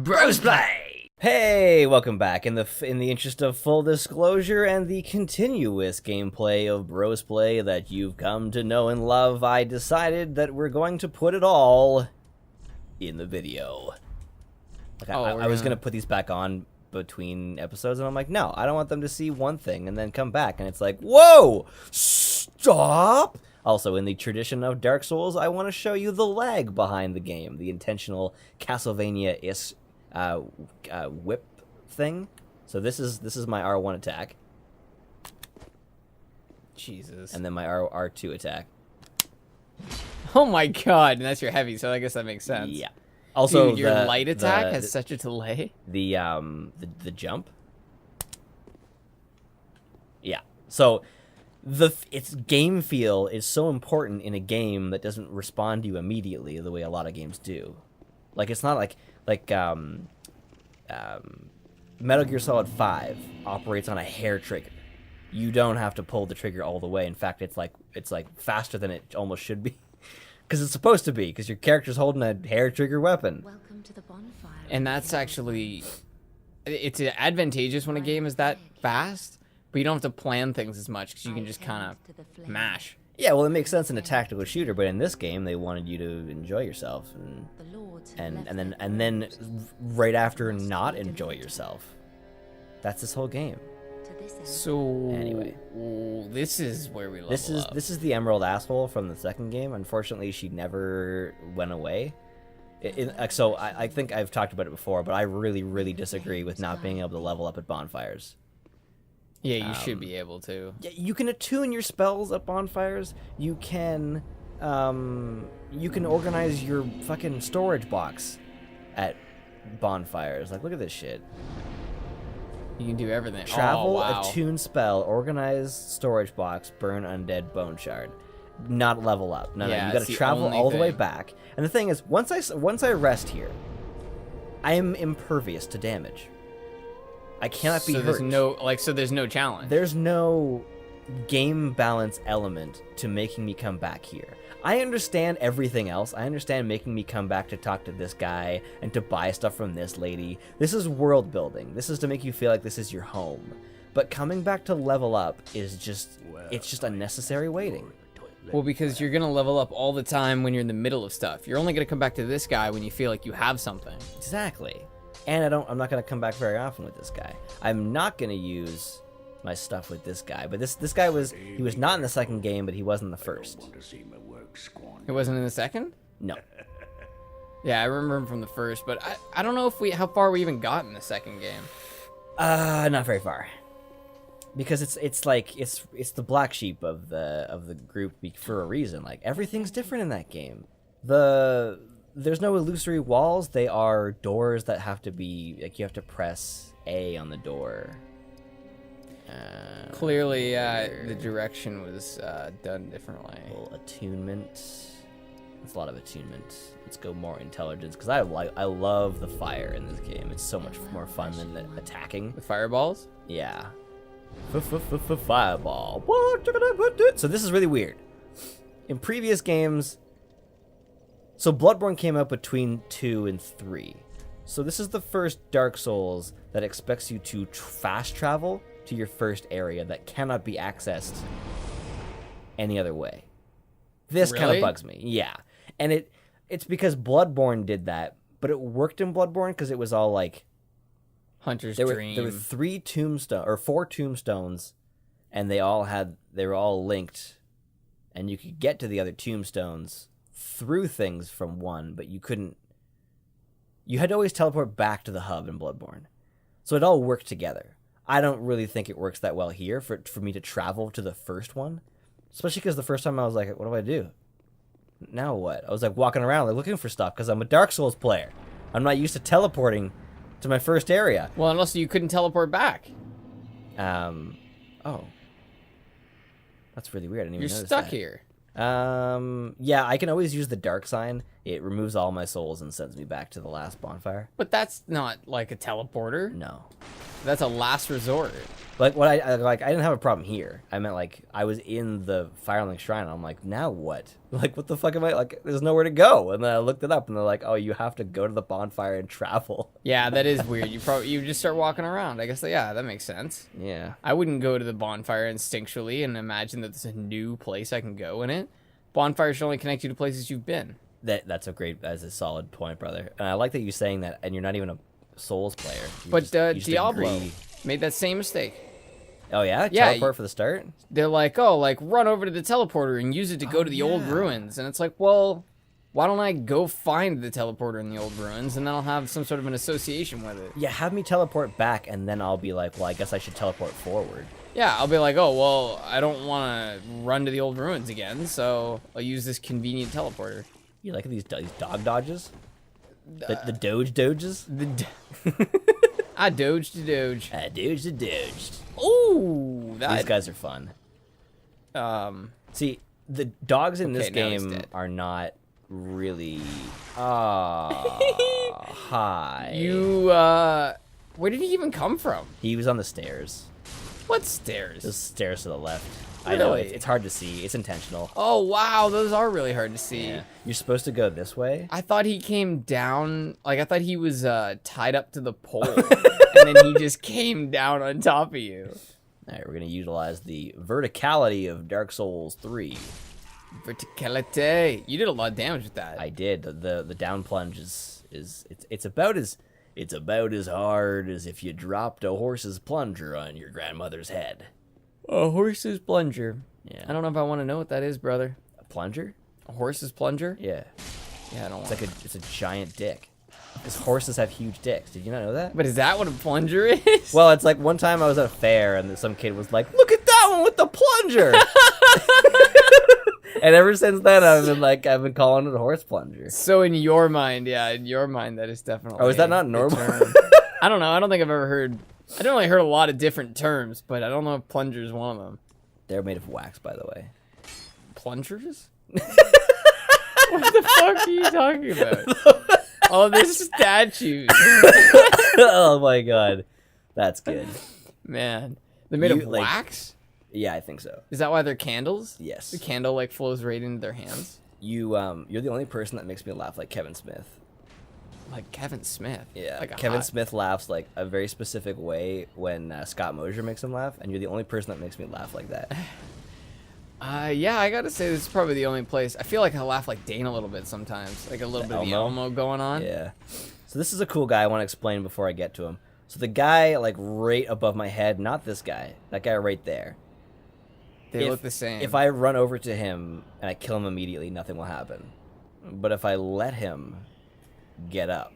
Brosplay! Hey, welcome back. In the interest of full disclosure and the continuous gameplay of Brosplay that you've come to know and love, I decided that we're going to put it all in the video. Like, I was gonna put these back on between episodes, and I'm like, no, I don't want them to see one thing and then come back, and it's like, whoa, stop! Also, in the tradition of Dark Souls, I want to show you the lag behind the game, the intentional Castlevania-ish whip thing. So this is my R1 attack. Jesus. And then my R2 attack. Oh my god, and that's your heavy, so I guess that makes sense. Yeah. Also, dude, your light attack has such a delay. The jump. Yeah. So its game feel is so important in a game that doesn't respond to you immediately the way a lot of games do. Like, it's not like Metal Gear Solid 5 operates on a hair trigger. You don't have to pull the trigger all the way. In fact, it's like faster than it almost should be. Because it's supposed to be, because your character's holding a hair trigger weapon. Welcome to the bonfire. And that's actually, it's advantageous when a game is that fast, but you don't have to plan things as much, because you can just kind of mash. Yeah, well, it makes sense in a tactical shooter, but in this game, they wanted you to enjoy yourself, and then right after not enjoy yourself. That's this whole game. So anyway, this is where we level up. This is the Emerald Asshole from the second game. Unfortunately, she never went away. So I think I've talked about it before, but I really disagree with not being able to level up at bonfires. Yeah, you should be able to. Yeah, you can attune your spells at bonfires. You can organize your fucking storage box at bonfires. Like, look at this shit. You can do everything. Travel, oh, wow. attune spell, organize storage box, burn undead bone shard. Not level up. No, yeah, you gotta travel all the way back. And the thing is, once I rest here, I am impervious to damage. I cannot be hurt. There's no challenge. There's no game balance element to making me come back here. I understand everything else. I understand making me come back to talk to this guy and to buy stuff from this lady. This is world building. This is to make you feel like this is your home. But coming back to level up is just unnecessary waiting. Well, because you're gonna level up all the time when you're in the middle of stuff. You're only gonna come back to this guy when you feel like you have something. Exactly. And I'm not gonna come back very often with this guy. I'm not gonna use my stuff with this guy. But this guy was not in the second game, but he was in the first. It wasn't in the second? No. Yeah, I remember him from the first, but I don't know how far we even got in the second game. Not very far. Because it's the black sheep of the group for a reason. Like, everything's different in that game. There's no illusory walls. They are doors that have to be, like, you have to press A on the door. Clearly, the direction was done differently. Attunement. It's a lot of attunement. Let's go more intelligence, because I love the fire in this game. It's so much more fun than the attacking. The fireballs? Yeah. Fireball. So this is really weird. In previous games, so Bloodborne came out between 2 and 3. So this is the first Dark Souls that expects you to fast travel to your first area that cannot be accessed any other way. This kind of bugs me. Yeah. And it's because Bloodborne did that, but it worked in Bloodborne because it was all like Hunter's Dream. There were 4 tombstones, and they were all linked, and you could get to the other tombstones through things from one, but you couldn't. You had to always teleport back to the hub in Bloodborne. So it all worked together. I don't really think it works that well here for me to travel to the first one. Especially because the first time I was like, what do I do? Now what? I was like walking around like looking for stuff because I'm a Dark Souls player. I'm not used to teleporting to my first area. Well, and also you couldn't teleport back. Oh. That's really weird. I didn't even notice You're stuck that. here. Yeah, I can always use the dark sign. It removes all my souls and sends me back to the last bonfire. But that's not like a teleporter. No. That's a last resort. Like what I didn't have a problem here. I meant like I was in the Firelink Shrine. And I'm like, now what? Like, what the fuck am I like? There's nowhere to go. And then I looked it up, and they're like, oh, you have to go to the bonfire and travel. Yeah, that is weird. You just start walking around. I guess that makes sense. Yeah. I wouldn't go to the bonfire instinctually and imagine that there's a new place I can go in it. Bonfire should only connect you to places you've been. That's a solid point, brother. And I like that you're saying that, and you're not even a Souls player. But Diablo made that same mistake. Oh yeah, Yeah, teleport for the start. They're like, oh, like run over to the teleporter and use it to go to the old ruins, and it's like, well, why don't I go find the teleporter in the old ruins, and then I'll have some sort of an association with it. Yeah, have me teleport back, and then I'll be like, well, I guess I should teleport forward. Yeah, I'll be like, oh, well, I don't want to run to the old ruins again, so I'll use this convenient teleporter. You like these dog dodges? The doges? I doged to doge. I doged. Ooh, These guys are fun. See, the dogs in this game are not really. Hi. Where did he even come from? He was on the stairs. What stairs? Those stairs to the left. Really? I know it's hard to see. It's intentional. Oh wow, those are really hard to see. Yeah. You're supposed to go this way. I thought he came down. Like I thought he was tied up to the pole, and then he just came down on top of you. All right, we're gonna utilize the verticality of Dark Souls 3. Verticality. You did a lot of damage with that. I did. The down plunge it's about as hard as if you dropped a horse's plunger on your grandmother's head. A horse's plunger. Yeah. I don't know if I want to know what that is, brother. A plunger? A horse's plunger? Yeah. Yeah, I don't. It's a giant dick. Because horses have huge dicks. Did you not know that? But is that what a plunger is? Well, it's like one time I was at a fair and some kid was like, "Look at that one with the plunger." And ever since then, I've been calling it a horse plunger. So in your mind, that is definitely. Oh, is that not normal? I don't know. I don't think I've ever heard. I don't really heard a lot of different terms, but I don't know if plunger is one of them. They're made of wax, by the way. Plungers? What the fuck are you talking about? Oh, there's statues. Oh my god, that's good. Man, they're made of wax? Yeah, I think so. Is that why they're candles? Yes. The candle like flows right into their hands. You're the only person that makes me laugh like Kevin Smith. Like Kevin Smith. Yeah, like Kevin Smith laughs like a very specific way when Scott Mosier makes him laugh, and you're the only person that makes me laugh like that. Yeah, I gotta say this is probably the only place. I feel like I laugh like Dane a little bit sometimes, like a little bit of the Elmo going on. Yeah. So this is a cool guy I want to explain before I get to him. So the guy like right above my head, not this guy, that guy right there. They look the same. If I run over to him and I kill him immediately, nothing will happen. But if I let him get up.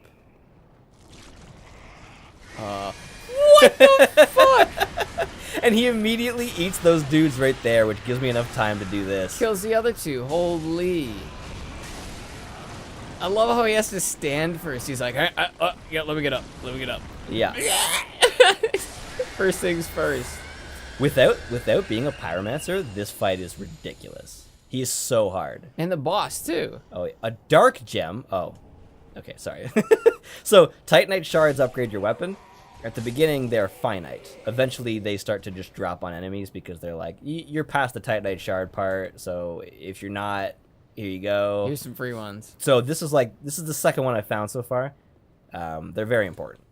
What the fuck? And he immediately eats those dudes right there, which gives me enough time to do this. Kills the other two. Holy. I love how he has to stand first. He's like, yeah, let me get up. Let me get up. Yeah. First things first. Without being a pyromancer, this fight is ridiculous. He is so hard. And the boss, too. Oh, a dark gem. Oh. Okay, sorry. So, Titanite shards upgrade your weapon. At the beginning, they're finite. Eventually, they start to just drop on enemies because they're like, you're past the Titanite shard part, so if you're not, here you go. Here's some free ones. So this is the second one I found so far. They're very important.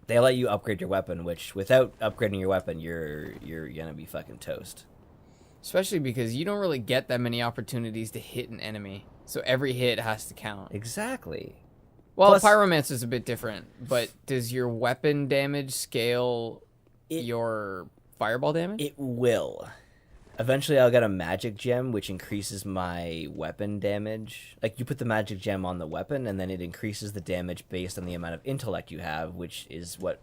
They let you upgrade your weapon, which without upgrading your weapon, you're gonna be fucking toast. Especially because you don't really get that many opportunities to hit an enemy. So every hit has to count. Exactly. Well, Plus, Pyromancer's a bit different, but does your weapon damage scale your fireball damage? It will. Eventually, I'll get a magic gem, which increases my weapon damage. Like, you put the magic gem on the weapon, and then it increases the damage based on the amount of intellect you have, which is what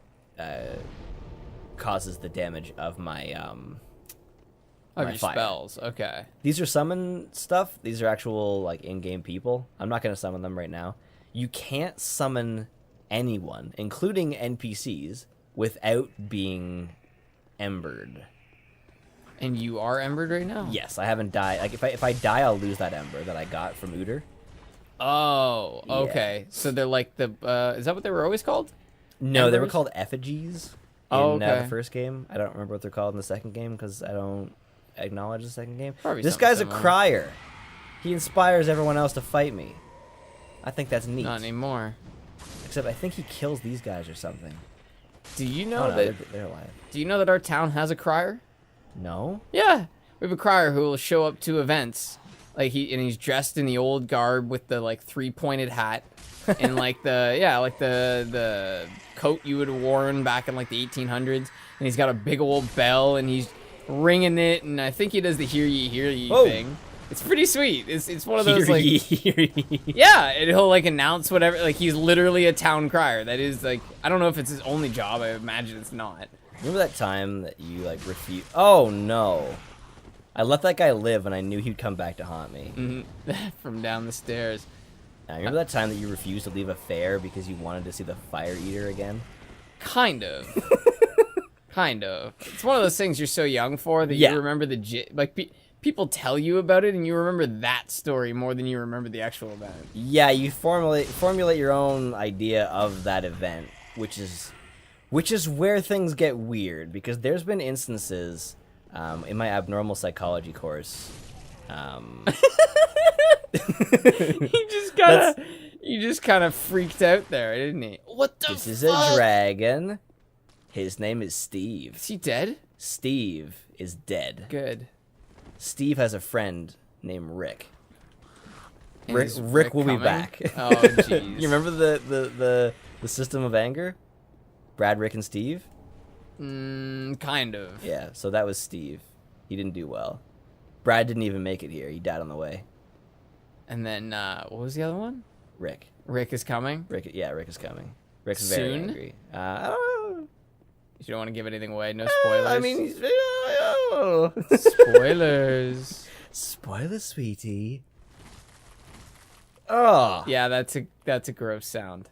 causes the damage of my your fire. spells. Okay. These are summon stuff. These are actual like in-game people. I'm not going to summon them right now. You can't summon anyone, including NPCs, without being embered. And you are embered right now? Yes, I haven't died. Like if I die, I'll lose that ember that I got from Uter. Oh, okay. Yeah. So they're like the is that what they were always called? No, they were Embers? called effigies Oh, in okay. the first game. I don't remember what they're called in the second game because I don't acknowledge the second game. Probably This something guy's similar. a crier. He inspires everyone else to fight me. I think that's neat. Not anymore. Except I think he kills these guys or something. Do you Oh, know no, that? they're alive. Do you know that our town has a crier? No? Yeah, we have a crier who will show up to events, like he's dressed in the old garb with the like 3-pointed hat, and like the coat you would have worn back in like the 1800s, and he's got a big old bell, and he's ringing it, and I think he does the hear ye Whoa. thing. It's pretty sweet. It's one of those Hear like ye. yeah, and he'll like announce whatever. Like he's literally a town crier. That is like I don't know if it's his only job. I imagine it's not. Remember that time that you like refused? Oh no! I let that guy live, and I knew he'd come back to haunt me. From down the stairs. Now, remember that time that you refused to leave a fair because you wanted to see the fire eater again? Kind of. Kind of. It's one of those things you're so young for that Yeah. you remember people tell you about it and you remember that story more than you remember the actual event. Yeah, you formulate your own idea of that event, which is where things get weird because there's been instances in my abnormal psychology course. He just kind of freaked out there, didn't he? What the This fuck? is a dragon. His name is Steve. Is he dead? Steve is dead. Good. Steve has a friend named Rick. And Rick, is Rick will coming? be back. Oh, jeez. You remember the system of anger? Brad, Rick, and Steve? Kind of. Yeah, so that was Steve. He didn't do well. Brad didn't even make it here. He died on the way. And then, what was the other one? Rick. Rick is coming? Rick is coming. Rick's Soon? very angry. I don't know. You don't want to give anything away. No spoilers. I mean, he's... Oh. Spoilers. Spoiler, sweetie. Oh. Yeah, that's a gross sound.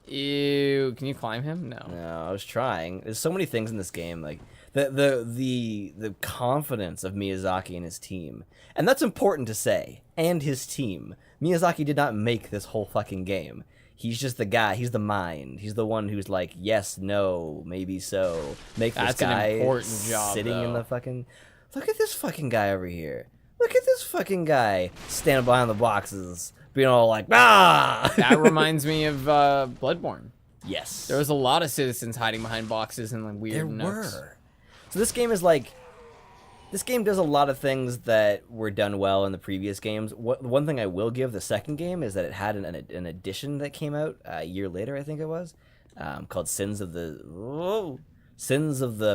Ew. Can you climb him? No. No, I was trying. There's so many things in this game, like the confidence of Miyazaki and his team, and that's important to say. And his team. Miyazaki did not make this whole fucking game. He's just the guy. He's the mind. He's the one who's like, yes, no, maybe so. Make this That's an guy important job, sitting in though. the fucking. Look at this fucking guy over here. Look at this fucking guy standing behind the boxes, being all like, ah. That reminds me of Bloodborne. Yes. There was a lot of citizens hiding behind boxes and like weird There nooks. were. So this game is like, this game does a lot of things that were done well in the previous games. One thing I will give the second game is that it had an edition that came out a year later, I think it was, called Sins of the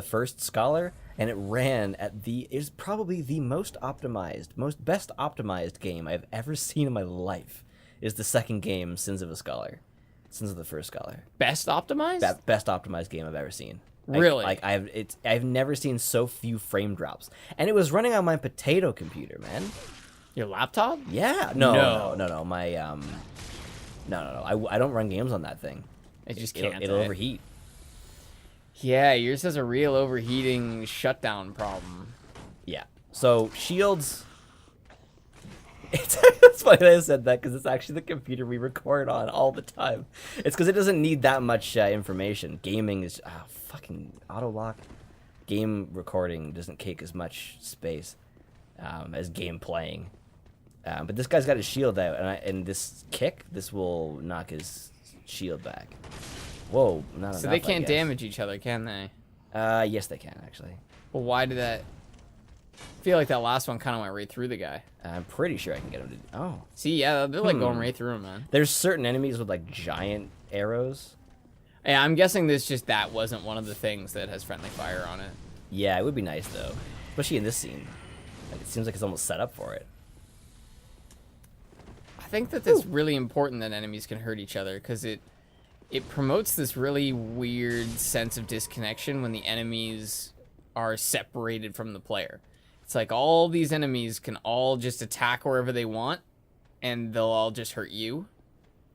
First Scholar, and it ran at is probably the most best optimized game I've ever seen in my life. Is the second game, Sins of the First Scholar. Best optimized? Best optimized game I've ever seen. Really? I've never seen so few frame drops, and it was running on my potato computer, man. Your laptop? Yeah, no. My no. I don't run games on that thing. It just can't. It'll overheat. Yeah, yours has a real overheating shutdown problem. Yeah. So shields. It's funny that I said that because it's actually the computer we record on all the time. It's because it doesn't need that much information. Gaming is fucking auto lock. Game recording doesn't take as much space as game playing. But this guy's got his shield out, and this will knock his shield back. Whoa! Not So enough, they I can't guess. damage each other, can they? Yes, they can actually. Well, why did that? I feel like that last one kind of went right through the guy. I'm pretty sure I can get him to. Oh, See, yeah, they're like going right through him, man. there's certain enemies with like giant arrows. Yeah, I'm guessing that wasn't one of the things that has friendly fire on it. Yeah, it would be nice though, especially in this scene. Like it seems like it's almost set up for it. I think that it's really important that enemies can hurt each other because it promotes this really weird sense of disconnection when the enemies are separated from the player. It's like all these enemies can all just attack wherever they want, and they'll all just hurt you,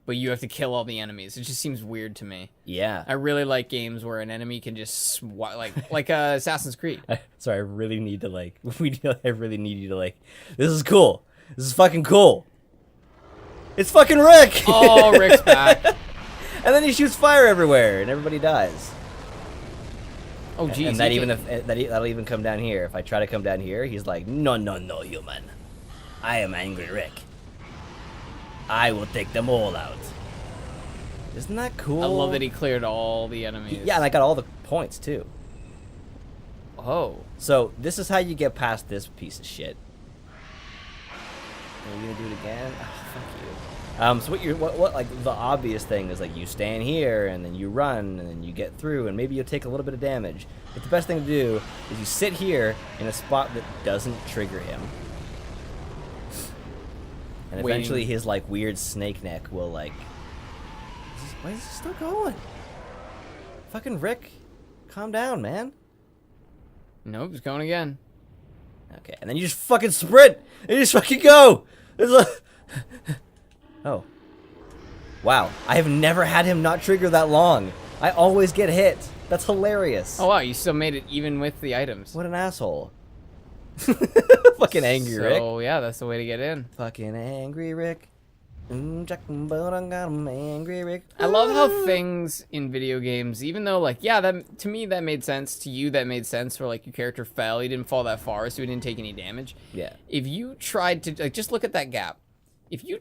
but you have to kill all the enemies. It just seems weird to me. Yeah. I really like games where an enemy can just like Assassin's Creed. Sorry, I really need to like. I really need you to like. This is cool. This is fucking cool. It's fucking Rick. Oh, Rick's back. And then he shoots fire everywhere, and everybody dies. Oh, geez. And that even that'll even come down here. If I try to come down here, he's like, no, no, no, human. I am Angry Rick. I will take them all out. Isn't that cool? I love that he cleared all the enemies. Yeah, and I got all the points, too. Oh. So, this is how you get past this piece of shit. Are you gonna do it again? Oh, fuck you. So what like the obvious thing is like you stand here and then you run and then you get through and maybe you'll take a little bit of damage. But the best thing to do is you sit here in a spot that doesn't trigger him. And eventually his like weird snake neck will like why is he still going? Fucking Rick, calm down, man. Nope, he's going again. Okay, and then you just fucking sprint! And you just fucking go! It's like... Oh. Wow, I have never had him not trigger that long. I always get hit. That's hilarious. Oh wow, you still made it even with the items. What an asshole. Fucking Angry Rick. Oh yeah, that's the way to get in. Fucking Angry Rick. Angry Rick. I love how things in video games, even though like, yeah, that to me that made sense, to you that made sense, where like your character fell, he didn't fall that far, so he didn't take any damage. Yeah. If you tried to, like, just look at that gap. If you,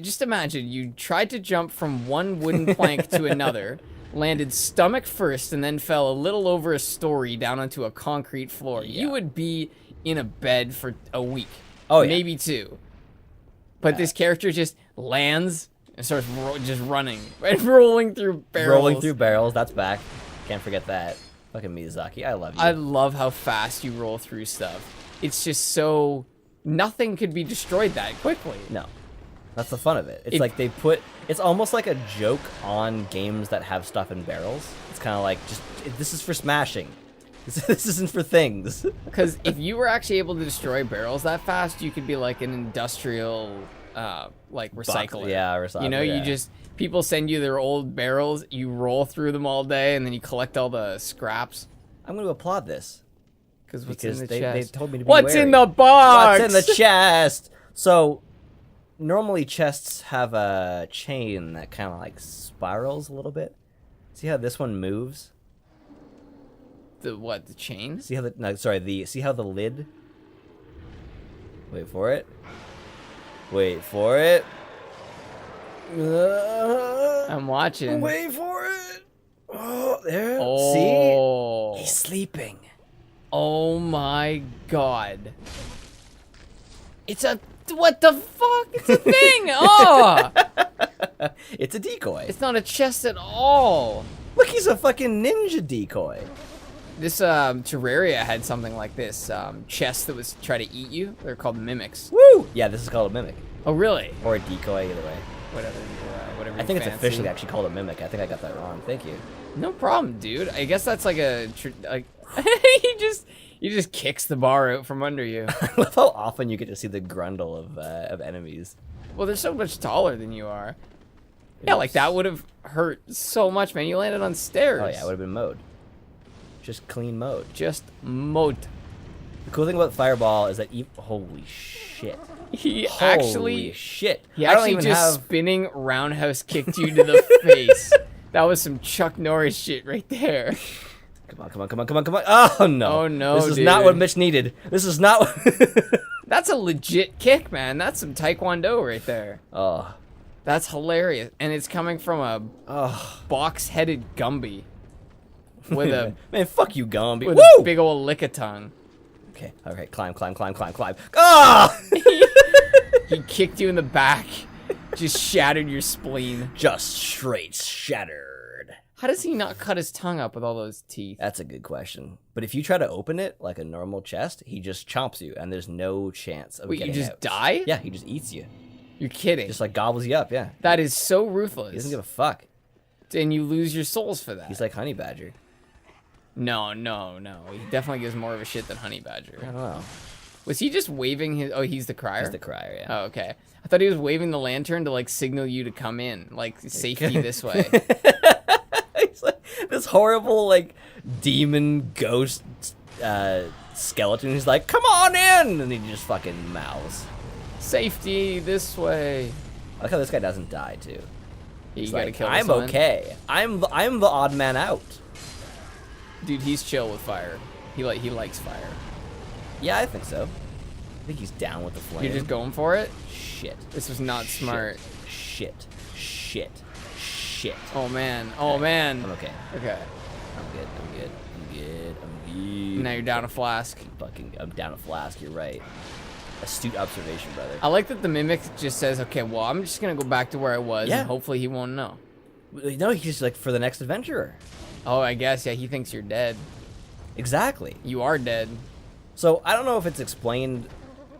just imagine you tried to jump from one wooden plank to another, landed stomach first, and then fell a little over a story down onto a concrete floor, yeah. you would be in a bed for a week. Oh, yeah. Maybe 2. But this character just lands and starts just running, right? Rolling through barrels. Rolling through barrels, that's back. Can't forget that. Fucking Miyazaki, I love you. I love how fast you roll through stuff. It's just so... Nothing could be destroyed that quickly. No. That's the fun of it. It's like they put... It's almost like a joke on games that have stuff in barrels. It's kind of like, just this is for smashing. This isn't for things. Because if you were actually able to destroy barrels that fast, you could be like an industrial, like, recycler. Yeah, recycler. You know, you just... People send you their old barrels, you roll through them all day, and then you collect all the scraps. I'm going to applaud this. Because they chest? told me to be What's wary. in the box? What's in the chest? So, normally chests have a chain that kind of like spirals a little bit. See how this one moves? The what? The chain? See how the see how the lid? Wait for it. Wait for it. I'm watching. Wait for it. Oh, there. Oh. See? He's sleeping. Oh my god. It's a... What the fuck? It's a thing! Oh! It's a decoy. It's not a chest at all. Look, he's a fucking ninja decoy. This Terraria had something like this. Chest that was try to eat you. They're called mimics. Woo! Yeah, this is called a mimic. Oh, really? Or a decoy, either way. Whatever. I think it's officially actually called a mimic. I think I got that wrong. Thank you. No problem, dude. I guess that's like a... he just kicks the bar out from under you. I love how often you get to see the grundle of enemies. Well, they're so much taller than you are. Yeah, like that would have hurt so much, man. You landed on stairs. Oh yeah, it would have been mode. Just clean mode. Just mode. The cool thing about Fireball is that holy shit. He Holy shit. He actually just spinning roundhouse kicked you to the face. That was some Chuck Norris shit right there. Come on, come on, come on, come on, come on. Oh no. Oh no, This is not what Mitch needed. This is not what... That's a legit kick, man. That's some Taekwondo right there. Oh. That's hilarious. And it's coming from a box-headed Gumby. With a... Man, fuck you, Gumby. With Woo! a big ol' lick-a-tongue. Okay, okay, climb, climb, climb, climb, climb. Ah! He kicked you in the back. Just shattered your spleen. Just straight shattered. How does he not cut his tongue up with all those teeth? That's a good question. But if you try to open it like a normal chest, he just chomps you, and there's no chance of getting out. Wait, you just die? Yeah, he just eats you. You're kidding. Just like gobbles you up, yeah. That is so ruthless. He doesn't give a fuck. And you lose your souls for that. He's like Honey Badger. No. He definitely gives more of a shit than Honey Badger. I don't know. Was he just waving his... Oh, he's the crier? He's the crier, yeah. Oh, okay. I thought he was waving the lantern to, like, signal you to come in. Like, safety this way. He's like this horrible, like, demon ghost skeleton. He's like, come on in! And he just fucking mouths. Safety this way. I like how this guy doesn't die, too. You He's gotta like, kill this I'm one. okay. I'm the odd man out. Dude, he's chill with fire. He likes fire. Yeah, I think so. I think he's down with the flame. You're just going for it? Shit. This was not smart. Shit. Shit. Shit. Oh man. Oh man. I'm okay. Okay. I'm good. I'm good. I'm good. I'm good. Now you're down a flask. I'm down a flask. You're right. Astute observation, brother. I like that the mimic just says, okay, well, I'm just gonna go back to where I was, Yeah. and hopefully he won't know. No, he's just like for the next adventurer. Oh, I guess, yeah, he thinks you're dead. Exactly. You are dead. So I don't know if it's explained.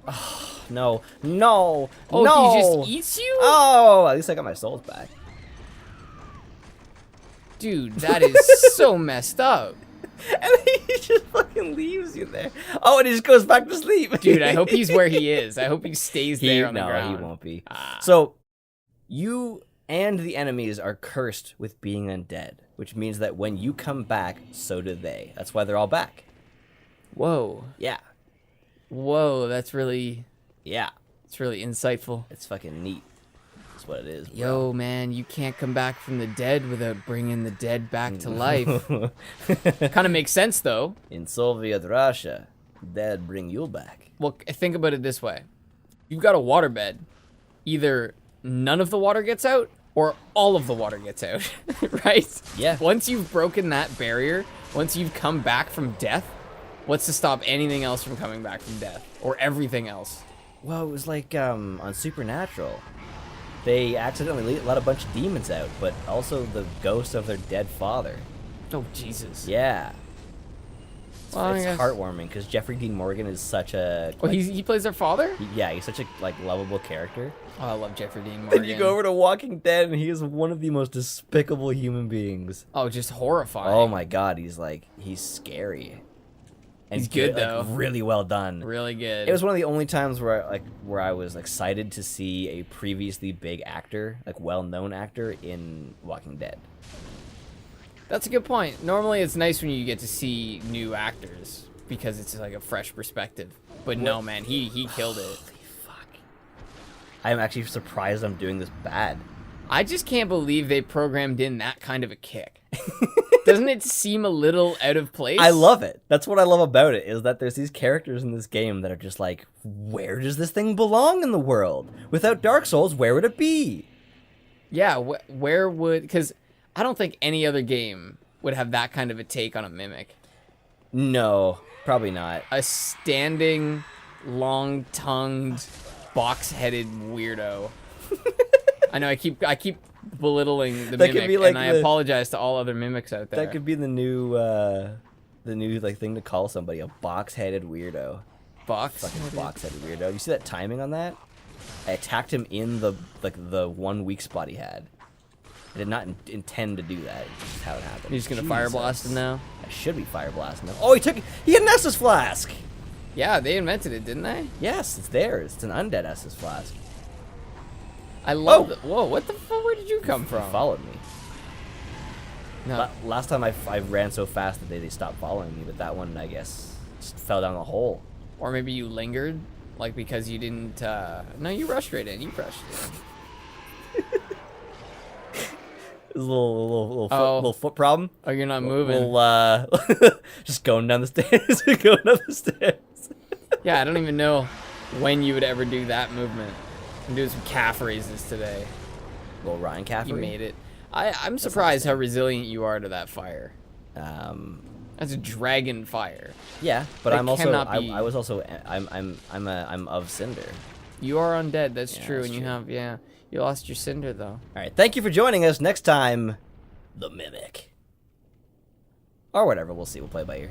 Oh, no. No. Oh, no. he just eats you? Oh, at least I got my souls back. Dude, that is so messed up. And he just fucking leaves you there. Oh, and he just goes back to sleep. Dude, I hope he's where he is. I hope he stays there on the ground. No, he won't be. Ah. So, you and the enemies are cursed with being undead, which means that when you come back, so do they. That's why they're all back. Whoa. Yeah. Whoa, that's really insightful. It's fucking neat. That's what it is, bro. Yo, man, you can't come back from the dead without bringing the dead back to life. Kind of makes sense, though. In Soviet Russia, dead bring you back. Well, think about it this way. You've got a waterbed. Either none of the water gets out, or all of the water gets out, right? Yeah. Once you've broken that barrier, once you've come back from death, what's to stop anything else from coming back from death? Or everything else? Well, it was like on Supernatural. They accidentally let a bunch of demons out, but also the ghost of their dead father. Oh, Jesus. Yeah. Well, I It's guess- heartwarming because Jeffrey Dean Morgan is such a Oh, he plays their father? he's such a lovable character. Oh, I love Jeffrey Dean Morgan. And you go over to Walking Dead, and he is one of the most despicable human beings. Oh, just horrifying. Oh my god, he's scary. And He's good, though. Really well done. Really good. It was one of the only times where I was excited to see a previously big actor, well-known actor in Walking Dead. That's a good point. Normally, it's nice when you get to see new actors because it's like a fresh perspective. But no, man, he killed it. Holy fuck! I'm actually surprised I'm doing this bad. I just can't believe they programmed in that kind of a kick. Doesn't it seem a little out of place? I love it. That's what I love about it, is that there's these characters in this game that are just like, where does this thing belong in the world? Without Dark Souls, where would it be? Yeah, where would... Because I don't think any other game would have that kind of a take on a mimic. No, probably not. A standing, long-tongued, box-headed weirdo. I know, I keep belittling the That could mimic, be like and I apologize to all other mimics out there. That could be the new thing to call somebody, a box-headed weirdo. Fucking box-headed weirdo. You see that timing on that? I attacked him in the 1 weak spot he had. I did not intend to do that. It's just how it happened. You're just gonna fire blast him now? I should be fire blasting him. Oh, he had an Estus flask. Yeah, they invented it, didn't they? Yes, it's theirs. It's an undead Estus flask. I love it. Whoa, what the fuck? Where did you come He from? followed me. No. Last time I ran so fast that they stopped following me, but that one, I guess, just fell down the hole. Or maybe you lingered, like because you didn't. No, you rushed right in. You rushed in. It was a little foot problem. Oh, you're not moving. Just going down the stairs. Going up the stairs. Yeah, I don't even know when you would ever do that movement. I'm doing some calf raises today. Little Ryan Caffrey. You made it. I'm surprised how resilient you are to that fire. That's a dragon fire. Yeah, but That I'm also cannot be- I was also I'm of Cinder. You are undead. That's Yeah, true, that's and you true. have you lost your cinder though. All right, thank you for joining us. Next time, the Mimic, or whatever. We'll see. We'll play it by ear.